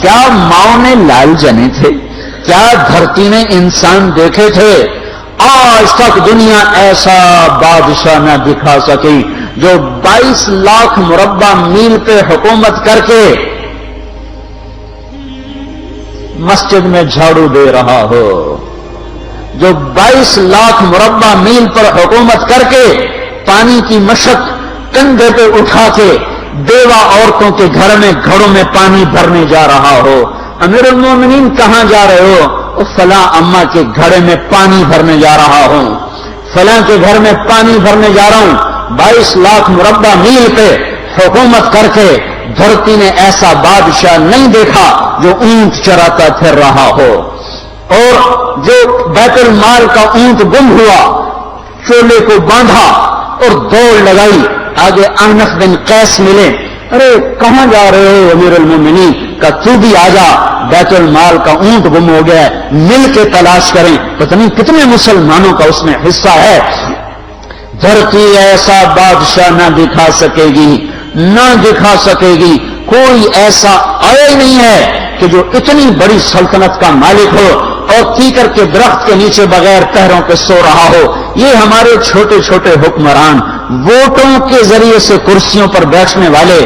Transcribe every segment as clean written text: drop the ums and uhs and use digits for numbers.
کیا ماؤں نے لال جنے تھے؟ کیا دھرتی نے انسان دیکھے تھے؟ آج تک دنیا ایسا بادشاہ نہ دکھا سکی جو 22 لاکھ مربع میل پہ حکومت کر کے مسجد میں جھاڑو دے رہا ہو، جو 22 لاکھ مربع میل پر حکومت کر کے پانی کی مشق کندھے پہ اٹھا کے بیوہ عورتوں کے گھر میں گھڑوں میں پانی بھرنے جا رہا ہو۔ امیر المومنین کہاں جا رہے ہو؟ فلاں اماں کے گھڑے میں پانی بھرنے جا رہا ہوں، فلاں کے گھر میں پانی بھرنے جا رہا ہوں۔ 22 لاکھ مربع میل پہ حکومت کر کے دھرتی نے ایسا بادشاہ نہیں دیکھا جو اونٹ چراتا پھر رہا ہو، اور جو بیت المال کا اونٹ گم ہوا، چولے کو باندھا اور دوڑ لگائی، آگے احنف بن قیس ملے، ارے کہاں جا رہے ہو امیر المومنین؟ کہ تو بھی آجا، بیت المال کا اونٹ گم ہو گیا ہے، مل کے تلاش کریں۔ پتہ نہیں کتنے مسلمانوں کا اس میں حصہ ہے۔ دھرتی ایسا بادشاہ نہ دکھا سکے گی، نہ دکھا سکے گی، کوئی ایسا آیا ہی نہیں ہے کہ جو اتنی بڑی سلطنت کا مالک ہو اور کیکر کے درخت کے نیچے بغیر پہروں کے سو رہا ہو۔ یہ ہمارے چھوٹے چھوٹے حکمران، ووٹوں کے ذریعے سے کرسیوں پر بیٹھنے والے،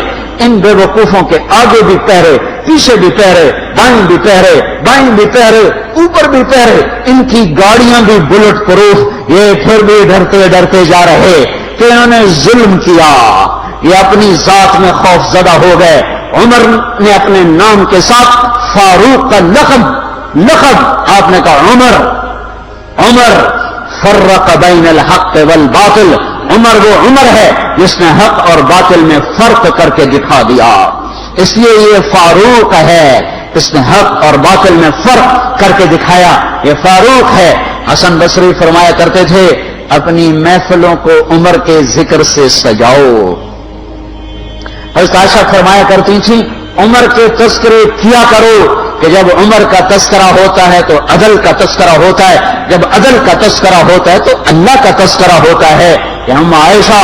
ان بے وقوفوں کے آگے بھی پہرے، پیچھے بھی پہرے، دائیں بھی پہرے، بائیں بھی پہرے، اوپر بھی پہرے، ان کی گاڑیاں بھی بلٹ پروف، یہ پھر بھی ڈرتے ڈرتے جا رہے کہ انہوں نے ظلم کیا، یہ اپنی ذات میں خوف زدہ ہو گئے۔ عمر نے اپنے نام کے ساتھ فاروق کا لقب آپ نے کہا عمر فرق بین الحق والباطل، عمر وہ عمر ہے جس نے حق اور باطل میں فرق کر کے دکھا دیا، اس لیے یہ فاروق ہے، اس نے حق اور باطل میں فرق کر کے دکھایا، یہ فاروق ہے۔ حسن بصری فرمایا کرتے تھے اپنی محفلوں کو عمر کے ذکر سے سجاؤ۔ حضرت عائشہ فرمایا کرتی تھی عمر کے تذکرے کیا کرو کہ جب عمر کا تذکرہ ہوتا ہے تو عدل کا تذکرہ ہوتا ہے، جب عدل کا تذکرہ ہوتا ہے تو اللہ کا تذکرہ ہوتا ہے۔ کہ ہم عائشہ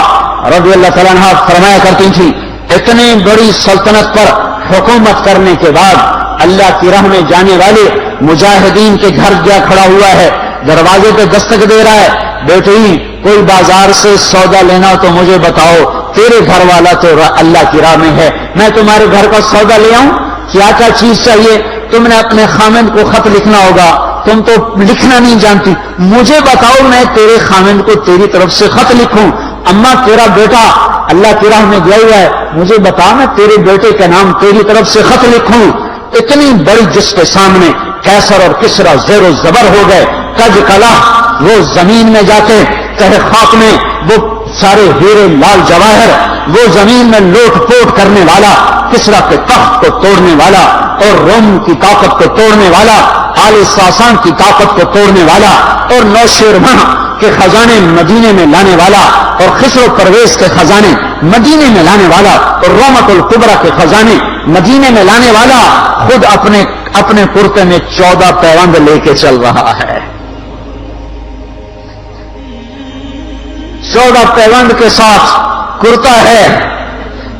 رضی اللہ تعالیٰ عنہا فرمایا کرتی تھی اتنی بڑی سلطنت پر حکومت کرنے کے بعد اللہ کی راہ میں جانے والے مجاہدین کے گھر جا کھڑا ہوا ہے، دروازے پہ دستک دے رہا ہے، بیٹی کوئی بازار سے سودا لینا تو مجھے بتاؤ، تیرے گھر والا تو اللہ کی راہ میں ہے، میں تمہارے گھر کا سودا لے آؤں، کیا کیا چیز چاہیے؟ تم نے اپنے خامند کو خط لکھنا ہوگا، تم تو لکھنا نہیں جانتی، مجھے بتاؤ میں تیرے خامند کو تیری طرف سے خط لکھوں۔ اماں تیرا بیٹا اللہ کی راہ میں گیا ہوا ہے، مجھے بتا میں تیرے بیٹے کا نام تیری طرف سے خط لکھوں۔ اتنی بڑی جس کے سامنے کیسر اور کسرا زیر و زبر ہو گئے، کج کلا، وہ زمین میں جاتے تہ خاک میں وہ سارے ہیرے لال جواہر، وہ زمین میں لوٹ پوٹ کرنے والا، کسرا کے تخت کو توڑنے والا اور روم کی طاقت کو توڑنے والا، آل ساسان کی طاقت کو توڑنے والا اور نوشیروان کے خزانے مدینے میں لانے والا اور خسرو پرویز کے خزانے مدینے میں لانے والا اور رومت الکبرا کے خزانے مدینے میں لانے والا خود اپنے کرتے میں 14 پیوند لے کے چل رہا ہے، 14 پیوند کے ساتھ کرتا ہے،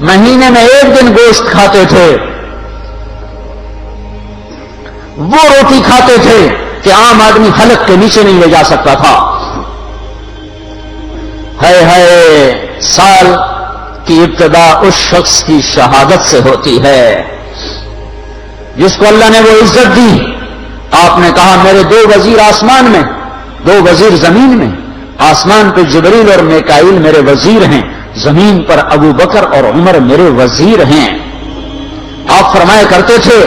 مہینے میں 1 دن گوشت کھاتے تھے، وہ روٹی کھاتے تھے کہ عام آدمی حلق کے نیچے نہیں لے جا سکتا تھا۔ ہے سال کی ابتدا اس شخص کی شہادت سے ہوتی ہے جس کو اللہ نے وہ عزت دی۔ آپ نے کہا میرے 2 وزیر آسمان میں، 2 وزیر زمین میں، آسمان پہ جبریل اور میکائیل میرے وزیر ہیں، زمین پر ابو بکر اور عمر میرے وزیر ہیں۔ آپ فرمایا کرتے تھے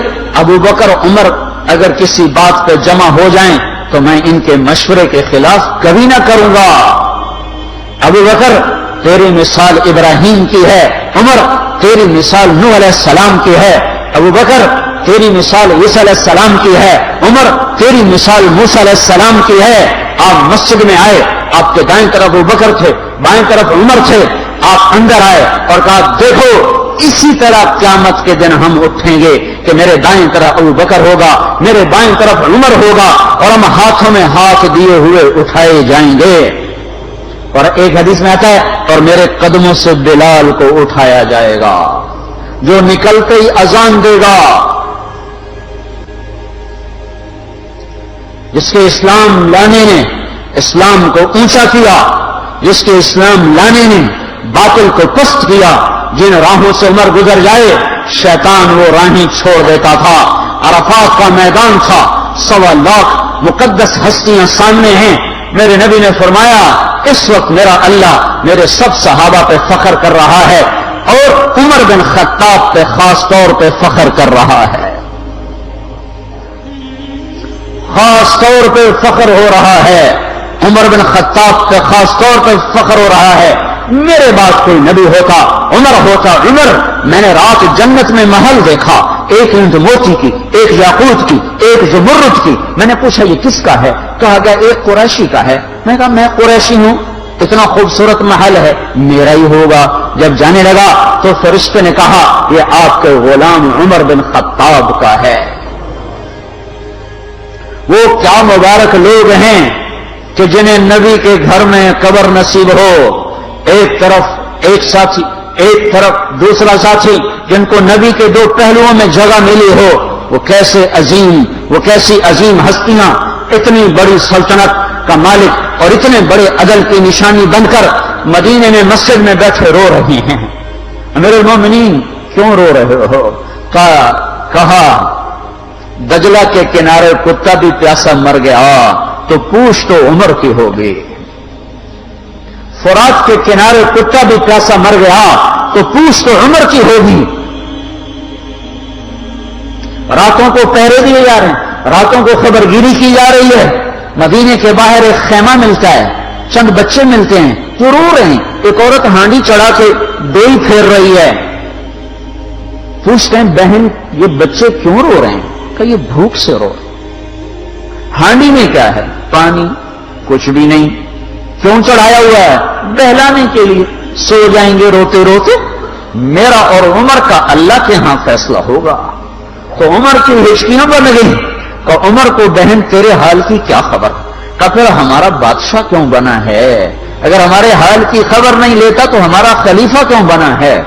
ابو بکر اور عمر اگر کسی بات پہ جمع ہو جائیں تو میں ان کے مشورے کے خلاف کبھی نہ کروں گا۔ ابو بکر تیری مثال ابراہیم کی ہے، عمر تیری مثال نوح علیہ السلام کی ہے، ابو بکر تیری مثال عیسیٰ علیہ السلام کی ہے، عمر تیری مثال موسیٰ علیہ السلام کی ہے۔ آپ مسجد میں آئے، آپ کے دائیں طرف ابو بکر تھے، بائیں طرف عمر تھے، آپ اندر آئے اور کہا دیکھو اسی طرح قیامت کے دن ہم اٹھیں گے کہ میرے دائیں طرف ابو بکر ہوگا، میرے بائیں طرف عمر ہوگا اور ہم ہاتھوں میں ہاتھ دیے ہوئے اٹھائے جائیں گے۔ اور ایک حدیث میں آتا ہے اور میرے قدموں سے بلال کو اٹھایا جائے گا، جو نکلتے ہی اذان دے گا جس کے اسلام لانے نے اسلام کو اونچا کیا، جس کے اسلام لانے نے باطل کو پست کیا، جن راہوں سے عمر گزر جائے شیطان وہ راہیں چھوڑ دیتا تھا۔ عرفات کا میدان تھا، 1.25 لاکھ مقدس ہستیاں سامنے ہیں۔ میرے نبی نے فرمایا اس وقت میرا اللہ میرے سب صحابہ پہ فخر کر رہا ہے اور عمر بن خطاب پہ خاص طور پہ فخر کر رہا ہے، خاص طور پہ فخر ہو رہا ہے، عمر بن خطاب پہ خاص طور پہ فخر ہو رہا ہے۔ میرے بعد کوئی نبی ہوتا عمر ہوتا۔ عمر، میں نے رات جنت میں محل دیکھا، ایک اینٹ موتی کی، ایک یاقوت کی، ایک زمرد کی۔ میں نے پوچھا یہ کس کا ہے؟ کہا گیا ایک قریشی کا ہے۔ میں نے کہا میں قریشی ہوں، اتنا خوبصورت محل ہے، میرا ہی ہوگا۔ جب جانے لگا تو فرشتے نے کہا یہ آپ کے غلام عمر بن خطاب کا ہے۔ وہ کیا مبارک لوگ ہیں کہ جنہیں نبی کے گھر میں قبر نصیب ہو، ایک طرف ایک ساتھی، ایک طرف دوسرا ساتھی، جن کو نبی کے دو پہلوؤں میں جگہ ملی ہو۔ وہ کیسی عظیم ہستیاں اتنی بڑی سلطنت کا مالک اور اتنے بڑے عدل کی نشانی بن کر مدینے میں مسجد میں بیٹھے رو رہے ہیں۔ امیر المومنین کیوں رو رہے ہو؟ کہا دجلہ کے کنارے کتا بھی پیاسا مر گیا تو پوچھ تو عمر کی ہوگی، فرات کے کنارے کتا بھی پیاسا مر گیا تو پوچھ تو عمر کی ہوگی۔ راتوں کو پہرے دیے جا رہے ہیں، راتوں کو خبرگیری کی جا رہی ہے۔ مدینے کے باہر ایک خیمہ ملتا ہے، چند بچے ملتے ہیں جو رو رہے ہیں۔ ایک عورت ہانڈی چڑھا کے ڈوئی پھیر رہی ہے۔ پوچھتے ہیں بہن یہ بچے کیوں رو رہے ہیں؟ کہ یہ بھوک سے رو رہے ہیں۔ ہانڈی میں کیا ہے؟ پانی، کچھ بھی نہیں۔ کیوں چڑھایا ہوا ہے؟ بہلانے کے لیے۔ سو جائیں گے روتے روتے، میرا اور عمر کا اللہ کے ہاں فیصلہ ہوگا۔ تو عمر کی ہچکیاں بن گئی کہ عمر کو بہن تیرے حال کی کیا خبر؟ کہ پھر ہمارا بادشاہ کیوں بنا ہے؟ اگر ہمارے حال کی خبر نہیں لیتا تو ہمارا خلیفہ کیوں بنا ہے؟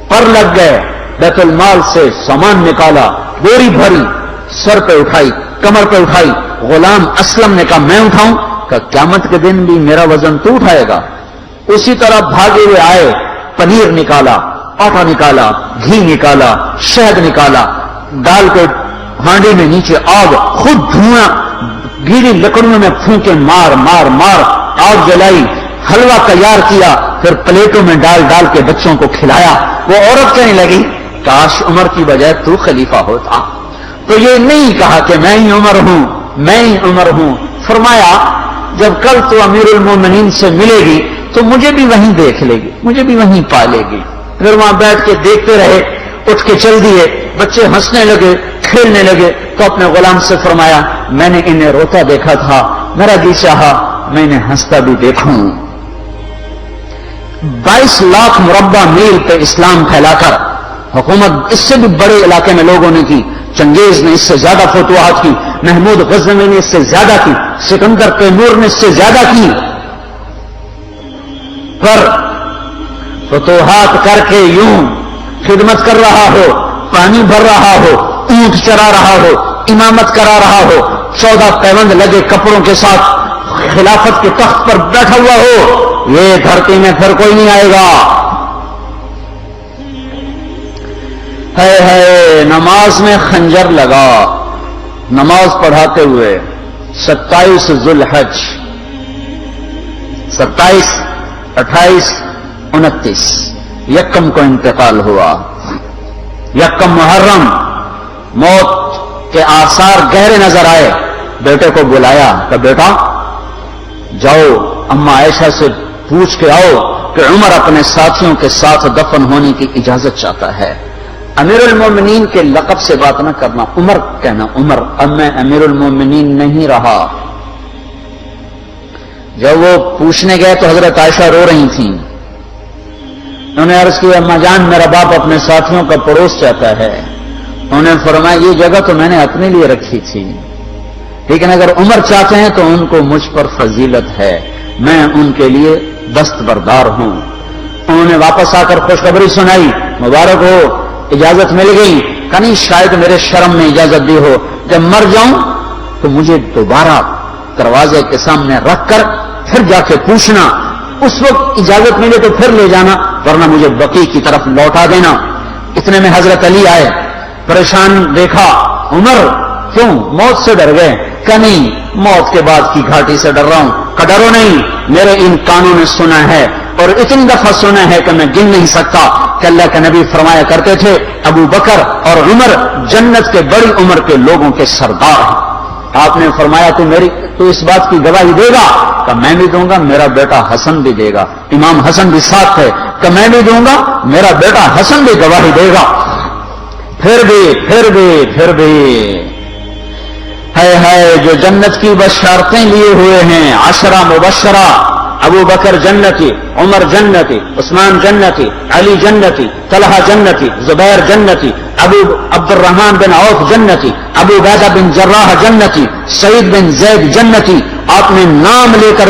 پر لگ گئے، بیت المال سے سامان نکالا، بوری بھری، سر پہ اٹھائی، کمر پہ اٹھائی۔ غلام اسلم نے کہا میں اٹھاؤں؟ کہ قیامت کے دن بھی میرا وزن تو اٹھائے گا۔ اسی طرح بھاگے ہوئے آئے، پنیر نکالا، آٹا نکالا، گھی نکالا، شہد نکالا، ڈال کے ہانڈی میں نیچے آگ، خود دھواں گیلی لکڑیوں میں پھونکے مار مار مار آگ جلائی، حلوہ تیار کیا، پھر پلیٹوں میں ڈال ڈال کے بچوں کو کھلایا۔ وہ عورت کہنے لگی کاش عمر کی بجائے تو خلیفہ ہوتا۔ تو یہ نہیں کہا کہ میں ہی عمر ہوں، میں ہی عمر ہوں۔ فرمایا جب کل تو امیر المومنین سے ملے گی تو مجھے بھی وہیں دیکھ لے گی، مجھے بھی وہیں پا لے گی۔ پھر وہاں بیٹھ کے دیکھتے رہے، اٹھ کے چل دیے۔ بچے ہنسنے لگے، کھیلنے لگے تو اپنے غلام سے فرمایا میں نے انہیں روتا دیکھا تھا، میرا جی چاہا میں انہیں ہنستا بھی دیکھوں۔ 22 لاکھ مربع میل پہ اسلام پھیلا کر حکومت اس سے بھی بڑے علاقے میں لوگوں نے کی۔ چنگیز نے اس سے زیادہ فتوحات کی، محمود غزنوی نے اس سے زیادہ کی، سکندر تیمور نے اس سے زیادہ کی۔ پر فتوحات کر کے یوں خدمت کر رہا ہو، پانی بھر رہا ہو، اونٹ چرا رہا ہو، امامت کرا رہا ہو، 14 پیوند لگے کپڑوں کے ساتھ خلافت کے تخت پر بیٹھا ہوا ہو، یہ دھرتی میں پھر کوئی نہیں آئے گا۔ ہے نماز میں خنجر لگا، نماز پڑھاتے ہوئے 27 ذوالحج، 27، 28، 29 یکم کو انتقال ہوا۔ یکم محرم موت کے آثار گہرے نظر آئے۔ بیٹے کو بلایا کہ بیٹا جاؤ اما عائشہ سے پوچھ کے آؤ کہ عمر اپنے ساتھیوں کے ساتھ دفن ہونے کی اجازت چاہتا ہے۔ امیر المومنین کے لقب سے بات نہ کرنا، عمر کہنا، عمر، اب میں امیر المومنین نہیں رہا۔ جب وہ پوچھنے گئے تو حضرت عائشہ رو رہی تھیں۔ انہوں نے عرض کی اما جان میرا باپ اپنے ساتھیوں کا پڑوس چاہتا ہے۔ انہوں نے فرمایا یہ جگہ تو میں نے اپنے لیے رکھی تھی، لیکن اگر عمر چاہتے ہیں تو ان کو مجھ پر فضیلت ہے، میں ان کے لیے دستبردار ہوں۔ انہوں نے واپس آ کر خوشخبری سنائی، مبارک ہو اجازت مل گئی۔ کہ نہیں شاید میرے شرم میں اجازت دی ہو، جب مر جاؤں تو مجھے دوبارہ دروازے کے سامنے رکھ کر پھر جا کے پوچھنا، اس وقت اجازت ملے تو پھر لے جانا، ورنہ مجھے بقیع کی طرف لوٹا دینا۔ اتنے میں حضرت علی آئے، پریشان دیکھا، عمر کیوں موت سے ڈر گئے؟ کہ نہیں، موت کے بعد کی گھاٹی سے ڈر رہا ہوں۔ کہ ڈرو نہیں، میرے ان کانوں نے سنا ہے اور اتنی دفعہ سنا ہے کہ میں گن نہیں سکتا کہ اللہ کے نبی فرمایا کرتے تھے ابو بکر اور عمر جنت کے بڑی عمر کے لوگوں کے سردار ہیں۔ آپ نے فرمایا تو اس بات کی گواہی دے گا؟ کہ میں بھی دوں گا، میرا بیٹا حسن بھی دے گا۔ امام حسن بھی ساتھ تھے کہ میں بھی دوں گا، میرا بیٹا حسن بھی گواہی دے گا۔ پھر بھی ہے جو جنت کی بشارتیں لیے ہوئے ہیں، 10 مبشرہ، ابو بکر جنتی، عمر جنتی، عثمان جنتی، علی جنتی، طلحہ جنتی، زبیر جنتی، ابو عبد الرحمن بن عوف جنتی، ابو عبیدہ بن جراح جنتی، سعید بن زید جنتی۔ آپ نے نام لے کر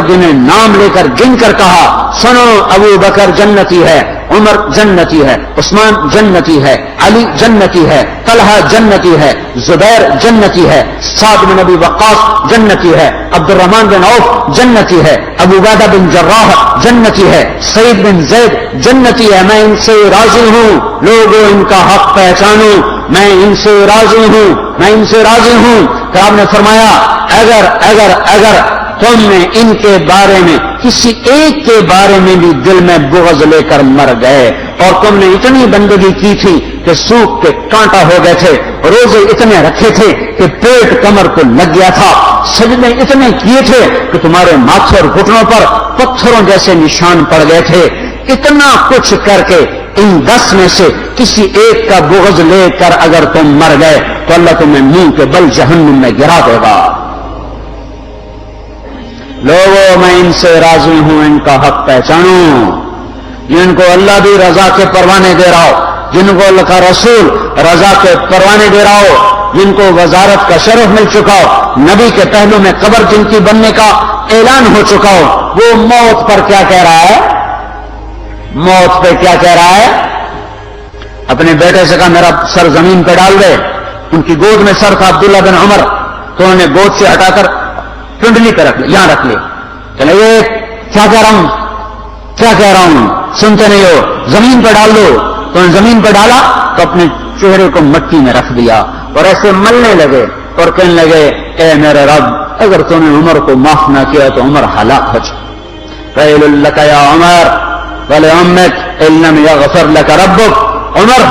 گن کر کہا، سنو ابو بکر جنتی ہے، عمر جنتی ہے، عثمان جنتی ہے، علی جنتی ہے، طلحہ جنتی ہے، زبیر جنتی ہے، سعد بن ابی وقاص جنتی ہے، عبد الرحمن بن عوف جنتی ہے، ابو عبیدہ بن جراح جنتی ہے، سعید بن زید جنتی ہے۔ میں ان سے راضی ہوں، لوگوں ان کا حق پہچانو، میں ان سے راضی ہوں۔ کہ آپ نے فرمایا اگر تم نے ان کے بارے میں کسی ایک کے بارے میں بھی دل میں بغض لے کر مر گئے، اور تم نے اتنی بندگی کی تھی کہ سوکھ کے کانٹا ہو گئے تھے، روزے اتنے رکھے تھے کہ پیٹ کمر کو لگ گیا تھا، سجدے اتنے کیے تھے کہ تمہارے ماتھے اور گھٹنوں پر پتھروں جیسے نشان پڑ گئے تھے، اتنا کچھ کر کے ان 10 میں سے کسی ایک کا بغض لے کر اگر تم مر گئے تو اللہ تمہیں منہ کے بل جہنم میں گرا دے گا۔ لوگوں میں ان سے راضی ہوں، ان کا حق پہچانو، جن کو اللہ بھی رضا کے پروانے دے رہا ہو، جن کو اللہ کا رسول رضا کے پروانے دے رہا ہو، جن کو وزارت کا شرف مل چکا ہو، نبی کے پہلو میں قبر جن کی بننے کا اعلان ہو چکا ہو، وہ موت پر کیا کہہ رہا ہے؟ موت پہ کیا کہہ رہا ہے؟ اپنے بیٹے سے کہا میرا سر زمین پہ ڈال دے۔ ان کی گود میں سر تھا عبداللہ بن عمر، تو انہوں نے گود سے ہٹا کر ٹنڈلی پہ رکھ لیا، یہاں رکھ لیا۔ چلے یہ کیا کہہ رہا ہوں سنتے نہیں ہو، زمین پہ ڈال دو۔ تو انہوں نے زمین پہ ڈالا تو اپنے چہرے کو مٹی میں رکھ دیا اور ایسے ملنے لگے اور کہنے لگے اے میرے رب، اگر تو نے عمر کو معاف نہ کیا تو عمر ہلاک ہو جائے۔ ویل لک یا عمر ولعمک ان لم یغفر لک ربک، عمر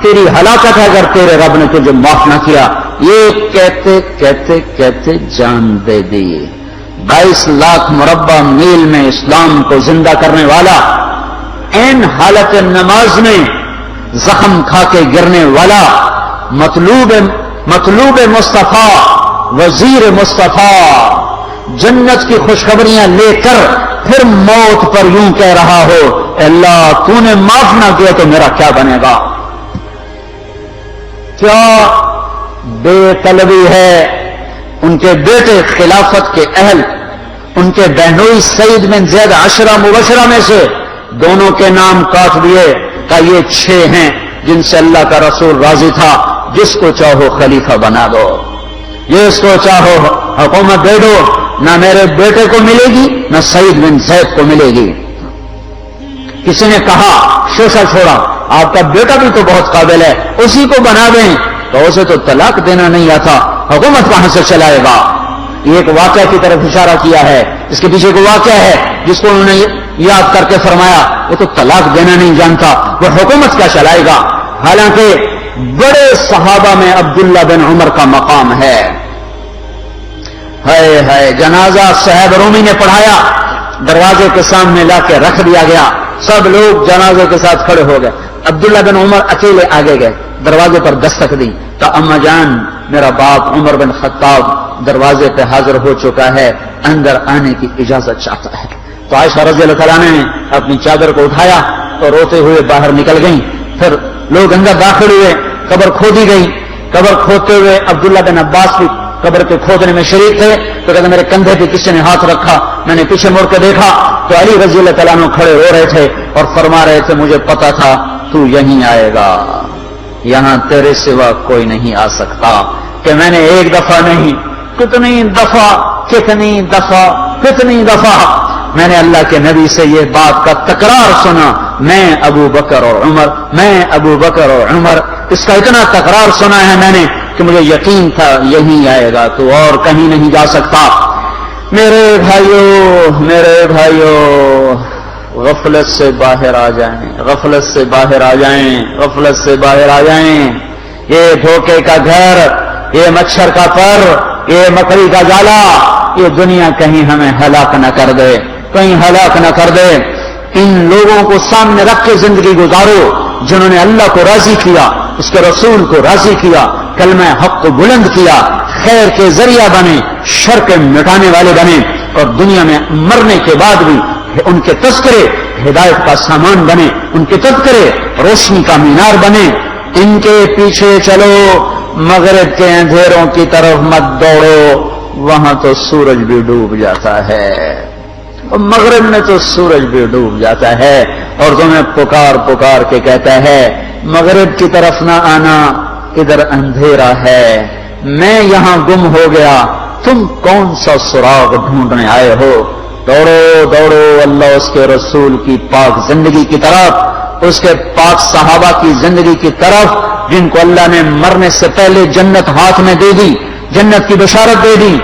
تیری ہلاکت ہے اگر تیرے رب نے تجھے معاف نہ کیا۔ یہ کہتے جان دے دی۔ 22 لاکھ مربع میل میں اسلام کو زندہ کرنے والا، این حالت نماز میں زخم کھا کے گرنے والا، مطلوب مصطفیٰ، وزیر مصطفیٰ، جنت کی خوشخبریاں لے کر پھر موت پر یوں کہہ رہا ہو اللہ تو نے معاف نہ کیا تو میرا کیا بنے گا؟ کیا بے طلبی ہے؟ ان کے بیٹے خلافت کے اہل، ان کے بہنوئی سعید بن زید 10 مبشرہ میں سے دونوں کے نام کاٹ دیے کہ یہ 6 ہیں جن سے اللہ کا رسول راضی تھا، جس کو چاہو خلیفہ بنا دو، جس کو چاہو حکومت دے دو، نہ میرے بیٹے کو ملے گی نہ سعید بن زید کو ملے گی۔ کسی نے کہا شوشہ چھوڑا، آپ کا بیٹا بھی تو بہت قابل ہے، اسی کو بنا دیں، تو اسے تو طلاق دینا نہیں آتا، حکومت کہاں سے چلائے گا؟ یہ ایک واقعہ کی طرف اشارہ کیا ہے، اس کے پیچھے کوئی واقعہ ہے جس کو انہوں نے یاد کر کے فرمایا وہ تو طلاق دینا نہیں جانتا، وہ حکومت کیا چلائے گا؟ حالانکہ بڑے صحابہ میں عبداللہ بن عمر کا مقام ہے۔ ہے جنازہ صہیب رومی نے پڑھایا، دروازے کے سامنے لا کے رکھ دیا گیا، سب لوگ جنازے کے ساتھ کھڑے ہو گئے، عبداللہ بن عمر اکیلے آگے گئے، دروازے پر دستک دی کہ اما جان میرا باپ عمر بن خطاب دروازے پہ حاضر ہو چکا ہے، اندر آنے کی اجازت چاہتا ہے۔ تو عائشہ رضی اللہ تعالیٰ نے اپنی چادر کو اٹھایا اور روتے ہوئے باہر نکل گئیں۔ پھر لوگ اندر داخل ہوئے، قبر کھودی گئی، قبر کھودتے ہوئے عبداللہ بن عباس بھی قبر کے کھودنے میں شریک تھے، تو کہتے میرے کندھے پہ کسی نے ہاتھ رکھا، میں نے پیچھے مڑ کے دیکھا تو علی رضی اللہ تعالیٰ عنہ کھڑے رو رہے تھے اور فرما رہے تھے مجھے پتا تھا تو یہیں آئے گا، یہاں تیرے سوا کوئی نہیں آ سکتا، کہ میں نے ایک دفعہ نہیں کتنی دفعہ میں نے اللہ کے نبی سے یہ بات کا تکرار سنا، میں ابو بکر اور عمر، اس کا اتنا تکرار سنا ہے میں نے کہ مجھے یقین تھا یہی آئے گا، تو اور کہیں نہیں جا سکتا۔ میرے بھائیوں غفلت سے باہر آ جائیں، یہ دھوکے کا گھر، یہ مچھر کا پر، یہ مکڑی کا جالا، یہ دنیا کہیں ہمیں ہلاک نہ کر دے۔ ان لوگوں کو سامنے رکھ کے زندگی گزارو جنہوں نے اللہ کو راضی کیا، اس کے رسول کو راضی کیا، کلمہ حق کو بلند کیا، خیر کے ذریعہ بنے، شر کے مٹانے والے بنے، اور دنیا میں مرنے کے بعد بھی ان کے تذکرے ہدایت کا سامان بنے، ان کے تذکرے روشنی کا مینار بنے۔ ان کے پیچھے چلو، مغرب کے اندھیروں کی طرف مت دوڑو، وہاں تو سورج بھی ڈوب جاتا ہے، مغرب میں تو سورج بھی ڈوب جاتا ہے، اور تمہیں پکار کے کہتا ہے مغرب کی طرف نہ آنا، ادھر اندھیرا ہے، میں یہاں گم ہو گیا، تم کون سا سراغ ڈھونڈنے آئے ہو؟ دوڑو اللہ اس کے رسول کی پاک زندگی کی طرف، اس کے پاک صحابہ کی زندگی کی طرف، جن کو اللہ نے مرنے سے پہلے جنت ہاتھ میں دے دی، جنت کی بشارت دے دی۔